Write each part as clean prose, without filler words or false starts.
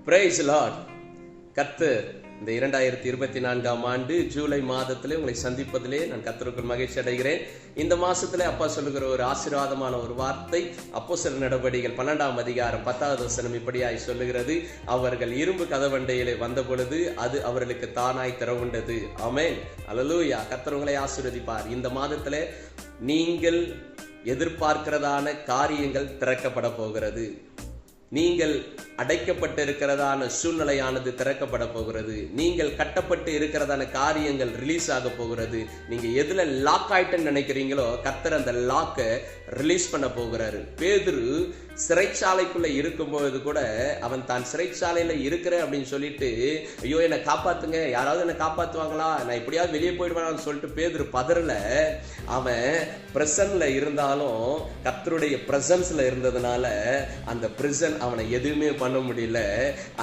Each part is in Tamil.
Price Lord. கர்த்தர் இந்த 2024ஆம் ஆண்டு ஜூலை மாதத்திலே உங்களை சந்திப்பதிலே நான் கர்த்தருக்குள் மகிழ்ச்சி அடைகிறேன். இந்த மாசத்திலே அப்பா சொல்லுகிற ஒரு ஆசீர்வாதமான ஒரு வார்த்தை அப்போஸ்தலர் நடபடிகள் 12ஆம் அதிகாரம் 10வது வசனம் இப்படியாய் சொல்லுகிறது. அவர்கள் இரும்பு கதவண்டையிலே வந்த பொழுது அது அவர்களுக்கு தானாய் திறவுண்டது. ஆமென், அல்லேலூயா. கர்த்தர் உங்களை ஆசீர்வதிப்பார். இந்த மாதத்திலே நீங்கள் எதிர்பார்க்கிறதான காரியங்கள் திறக்கப்பட போகிறது. நீங்கள் அடைக்கப்பட்டு இருக்கிறதான சூழ்நிலையானது திறக்கப்பட போகிறது. நீங்கள் கட்டப்பட்டு இருக்கிறதான காரியங்கள் ரிலீஸ் ஆக போகிறது. நீங்க எதுல லாக் ஆயிட்டன்னு நினைக்கிறீங்களோ கர்த்தர் அந்த லாக்கை ரிலீஸ் பண்ண போகிறாரு. பேதுரு சிறைச்சாலைக்குள்ள இருக்கும்போது கூட அவன் தான் சிறைச்சாலையில இருக்கிற அப்படின்னு சொல்லிட்டு, ஐயோ என்னை காப்பாத்துங்க, யாராவது என்னை காப்பாத்துவாங்களா, நான் எப்படியாவது வெளியே போயிடுவான்னு சொல்லிட்டு பேதுரு பதறல. அவன் பிரசன்ல இருந்தாலும் கர்த்தருடைய பிரசன்ஸ்ல இருந்ததுனால அந்த பிரிசன் அவனை எதுவுமே பண்ண முடியல.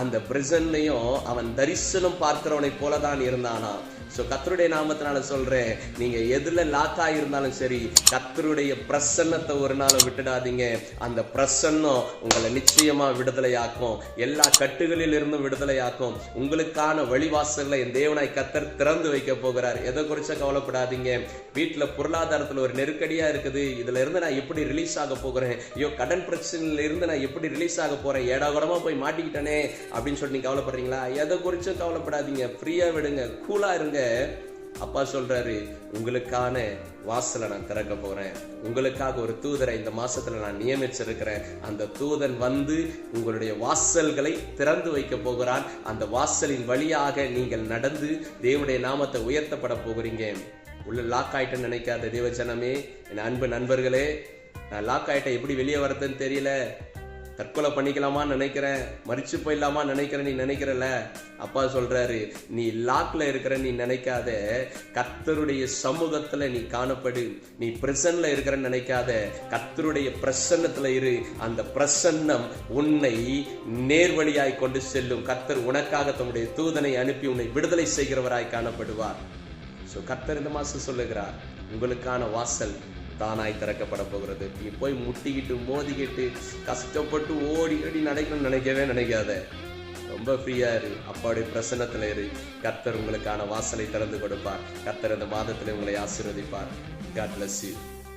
அந்த பிரிசன்லயும் அவன் தரிசனம் பார்க்கிறவனை போலதான் இருந்தானா. சோ கர்த்தருடைய நாமத்தினால சொல்றேன், நீங்க எதுல லாக்கா இருந்தாலும் சரி, கர்த்தருடைய பிரசன்னத்தை ஒரு நாள் விட்டுடாதீங்க. அந்த பிரசன்னம் உங்களை நிச்சயமா விடுதலையாக்கும். எல்லா கட்டுகளில் இருந்தும் விடுதலையாக்கும். உங்களுக்கான வழிவாசல்களை என் தேவனாய் கர்த்தர் திறந்து வைக்க போகிறார். எதை குறிச்ச கவலைப்படாதீங்க. வீட்டுல பொருளாதாரத்துல ஒரு நெருக்கடியா இருக்குது, இதுல இருந்து நான் எப்படி ரிலீஸ் ஆக போகிறேன், ஐயோ கடன் பிரச்சனையில இருந்து நான் எப்படி ரிலீஸ் ஆக போறேன், ஏடாகூடமா போய் மாட்டிக்கிட்டனே அப்படின்னு சொல்லி நீங்க கவலைப்படுறீங்களா? எதை குறிச்சும் கவலைப்படாதீங்க. ஃப்ரீயா விடுங்க, கூலா இருங்க. அப்பா சொல்றாரு, உங்களுக்கான வாசலை நான் திறக்க போறேன். உங்களுக்காக ஒரு தூதரை இந்த மாசத்துல நான் நியமிச்சிருக்கிறேன். அந்த தூதன் வந்து உங்களுடைய வாசல்களை திறந்து வைக்க போகிறான். அந்த வாசலின் வழியாக நீங்கள் நடந்து தேவனுடைய நாமத்தை உயர்த்தப்பட போகிறீங்க. உள்ள லாக் ஆயிட்டேன்னு நினைக்காத தேவஜனமே, என் அன்பு நண்பர்களே, நான் லாக் ஆயிட்டேன், எப்படி வெளியே வரதுன்னு தெரியல, தற்கொலை பண்ணிக்கலாமான்னு நினைக்கிறேன், மறிச்சு போயிடலாமா நினைக்கிறேன், நீ நினைக்கிறல. அப்பா சொல்றாரு, நீ லாக்ல இருக்கிற நீ நினைக்காத, கர்த்தருடைய சமூகத்துல நீ காணப்படு. நீ பிரசன்ல இருக்கிறன்னு நினைக்காத, கர்த்தருடைய பிரசன்னத்துல இரு. அந்த பிரசன்னம் உன்னை நேர்வழியாய் கொண்டு செல்லும். கர்த்தர் உனக்காக தம்முடைய தூதனை அனுப்பி உன்னை விடுதலை செய்கிறவராய் காணப்படுவார். சோ கர்த்தர் இந்த மாசம் சொல்லுகிறார், உங்களுக்கான வாசல் தானாய் திறக்கப்பட போகிறது. நீ போய் முட்டிக்கிட்டு மோதிக்கிட்டு கஷ்டப்பட்டு ஓடி ஓடி நடக்கணும்னு நினைக்காத. ரொம்ப ஃப்ரீயா இரு, அப்பாவுடைய பிரசன்னத்துல இரு. கர்த்தர் உங்களுக்கான வாசலை திறந்து கொடுப்பார். கர்த்தர் இந்த மாதத்துல உங்களை ஆசீர்வதிப்பார். God bless you.